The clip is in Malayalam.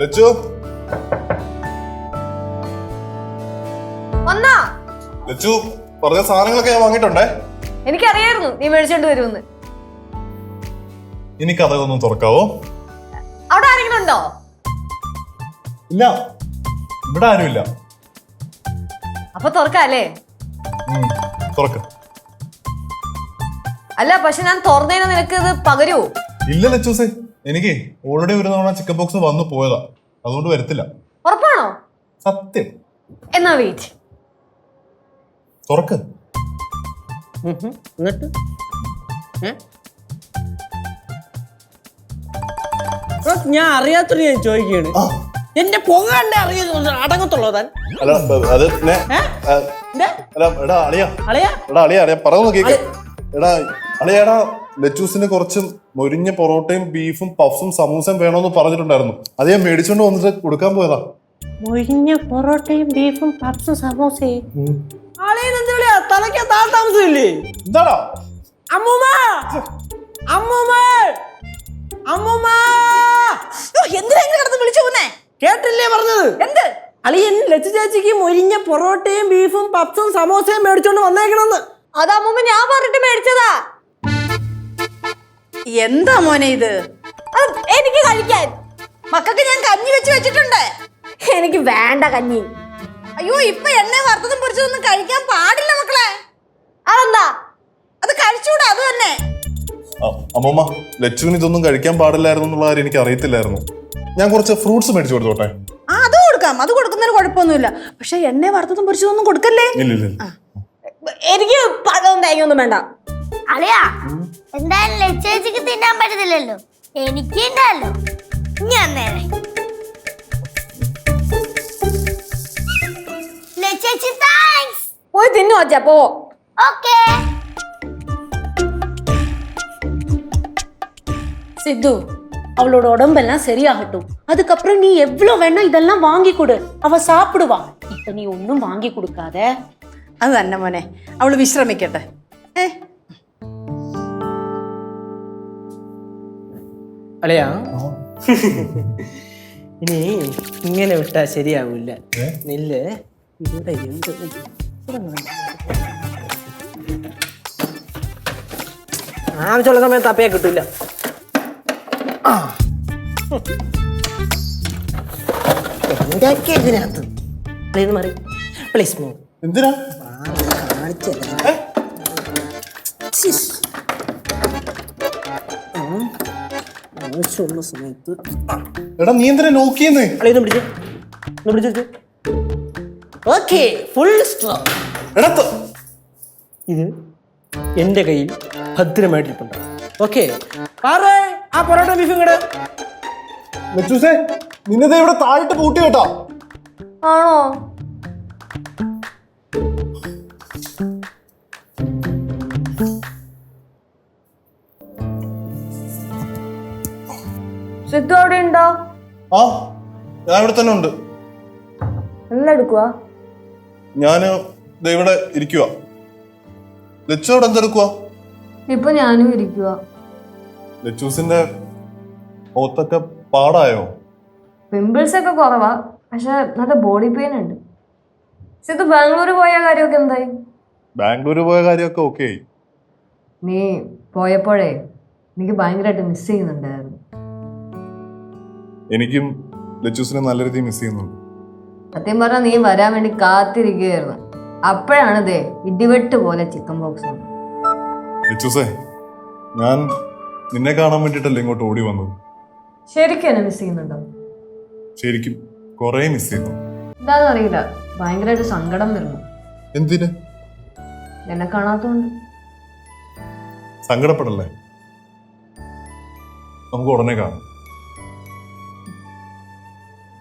ലച്ചു വന്നാ ലച്ചു പറഞ്ഞ സാധനങ്ങളൊക്കെ ഞാൻ വാങ്ങിയിട്ടുണ്ടേ. എനിക്കറിയായിരുന്നു നീ മേടിച്ചോണ്ട് വരുമെന്ന്. ഇനി കഥകൊന്നും തുറക്കാവോ? അവിടെ ആരെങ്കിലും ഉണ്ടോ? ഇല്ല, ഇവിടെ ആരുമില്ല. അപ്പൊ തുറക്കല്ലേ? തുറക്ക. അല്ല പക്ഷെ ഞാൻ തുറന്നതിന് നിനക്ക് ഇത് പകരുവോ? ഇല്ല ലച്ചൂസേ, എനിക്ക് ഓൾറെഡി ഒരു തവണ ചിക്കൻ ബോക്സ് വന്നു പോയതാ, അതുകൊണ്ട് വരത്തില്ല. ഉറപ്പാണോ? സത്യം. എന്നാ വെയിറ്റ്. തുറക്ക്. എന്നിട്ട് ഞാൻ അറിയാത്തൊരു ഞാൻ ചോദിക്കുകയാണ്. എന്റെ പൊങ്ങാണ്ട് അറിയുന്ന അടങ്ങത്തുള്ളൂ താൻ. അല്ല അത് എടാ അളിയാ എടാ അളിയാ അറിയാ പറഞ്ഞു കേക്ക്. എടാ അളിയാടാ ലച്ചൂസിന് കുറച്ച് മൊരിഞ്ഞ പൊറോട്ടയും ബീഫും പഫ്സും സമൂസയും വേണമെന്ന് പറഞ്ഞിട്ടുണ്ടായിരുന്നു. അത് ഞാൻ മേടിച്ചോണ്ട് വന്നിട്ട് കൊടുക്കാൻ പോയതാ. മൊരിഞ്ഞ പൊറോട്ടയും ബീഫും പഫ്സും സമൂസയും തലയ്ക്ക് താമസമില്ലേ? എന്താടാ അമ്മൂമ്മ അമ്മൂമ്മ അമ്മൂമ്മ എന്തിനാ കിടന്ന് വിളിച്ചു പോന്നേ? കേട്ടില്ലേ പറഞ്ഞത്? എന്ത്? അളിയൻ ലച്ചു ചേച്ചിക്ക് മൊരിഞ്ഞ പൊറോട്ടയും ബീഫും പപ്സും സമോസയും മേടിച്ചോണ്ട് വന്നേക്കണെന്ന്. അതാവുമ്പോ ഞാൻ പറഞ്ഞിട്ട് മേടിച്ചതാ. എന്താ മോനെ ഇത്? എനിക്ക് കഴിക്കാൻ. മക്കൾക്ക് ഞാൻ കഞ്ഞി വെച്ചിട്ടുണ്ട്. എനിക്ക് വേണ്ട കഞ്ഞി. അയ്യോ ഇപ്പൊ എണ്ണ വറുത്തതും പൊരിച്ചതൊന്നും കഴിക്കാൻ പാടില്ല മക്കളെ. അതെന്താ? അത് കഴിച്ചൂടാ. അത് തന്നെ. അമ്മമ്മ, ലച്ചുവിന് ഇതൊന്നും കഴിക്കാൻ പാടില്ലായിരുന്നു എന്നുള്ള കാര്യം എനിക്ക് അറിയത്തില്ലായിരുന്നു. ഞാൻ കുറച്ച് ഫ്രൂട്ട്സ് മേടിച്ചു കൊടുത്തോട്ടെ? അത് കൊടുക്കാം, അത് കൊടുക്കുന്നതിന് കുഴപ്പമൊന്നുമില്ല. പക്ഷെ എണ്ണ വറുത്തതും പൊരിച്ചതൊന്നും കൊടുക്കല്ലേ. ഇല്ല എനിക്ക് പഴവും തേങ്ങയൊന്നും വേണ്ട. അളിയാ എന്തായാലും ലച്ചേച്ചിക്ക് തിന്നാൻ പറ്റത്തില്ലല്ലോ, എനിക്ക് ഉണ്ടല്ലോ. ഞാൻ നേരെ ലച്ചേച്ചി താങ്ക്സ്. പോയി തിന്നു വച്ചാ പോ. ഓക്കേ சித்து, அவளோட உடம்பெல்லாம் சரியாகட்டும். அதுக்கப்புறம் நீ எவ்வளவு வேணா இதெல்லாம் வாங்கி கொடு, அவ சாப்பிடுவா. இப்ப நீ ஒன்னும் வாங்கி கொடுக்காத. അത് തന്നെ മോനെ, അവള് വിശ്രമിക്കട്ടെ. അളിയാ ഇനി ഇങ്ങനെ വിട്ടാ ശരിയാവൂല. നെല്ല് ഇവിടെ ആവശ്യമുള്ള സമയത്ത് അപ്പയെ കിട്ടൂല. ഇതിനകത്ത് മാറി പ്ലീസ് മോ. എന്തിനാ ആവശ്യമുള്ള സമയത്ത്. എടാ നീ എന്തിനാ നോക്കിയെന്ന്? അളിയൊന്ന് പിടിച്ചു. Okay, full stop. എടാ ഇത് എന്റെ കയ്യിൽ ഭദ്രമായിട്ടിരിപ്പുണ്ട്. ഓക്കെ, ആ പൊറോട്ട ബീഫും കൂടെ. ലച്ചൂസേ, നിന്നെ ഇവിടെ താഴിട്ട് പൂട്ടി കേട്ടാ. ആണോ? സിദ്ധു അവിടെ ഉണ്ടോ? ആ, ഞാൻ ഇവിടെ തന്നെ ഉണ്ട്. എല്ലാം എടുക്കുവാ. ഞാന് ഇവിടെ ഇരിക്കുക. ലച്ചു അവിടെ എന്തെടുക്കുക? ഇപ്പൊ ഞാനും ഇരിക്കുക. ലച്ചൂസിന്റെ മുഖത്തൊക്കെ പാടായോ? പിമ്പിൾസ് ഒക്കെ കുറവാ, പക്ഷെ നല്ല ബോഡി പെയിൻ ഉണ്ട്. സിദ്ധു ബാംഗ്ലൂർ പോയ കാര്യമൊക്കെ എന്തായി? ബാംഗ്ലൂർ പോയ കാര്യമൊക്കെ ഓക്കെ. നീ പോയപ്പോഴേ എനിക്ക് ഭയങ്കരമായിട്ട് മിസ് ചെയ്യുന്നുണ്ടായിരുന്നു. എനിക്കും ലച്ചൂസിനെ നല്ല രീതിയിൽ മിസ് ചെയ്യുന്നുണ്ട്. സത്യം പറഞ്ഞാൽ നീ വരാൻ വേണ്ടി കാത്തിരിക്കുകയായിരുന്നു. അപ്പോഴാണ് ദേ ഇടിവെട്ട് പോലെ ചിക്കൻ ബോക്സ്. ലച്ചൂസേ, ഞാൻ നിന്നെ കാണാൻ വേണ്ടിട്ടല്ലേ ഇങ്ങോട്ട് ഓടി വന്നത്. ശരിക്കും എന്നെ മിസ് ചെയ്യുന്നുണ്ടോ? ശരിക്കും കൊറേ മിസ് ചെയ്യുന്നു. എന്താണെന്ന് അറിയില്ല, ഭയങ്കരമായിട്ട് സങ്കടം വരുന്നു. എന്തിന്? എന്നെ കാണാത്തോണ്ട്. സങ്കടപ്പെടല്ലേ, നമുക്ക് ഉടനെ കാണാം.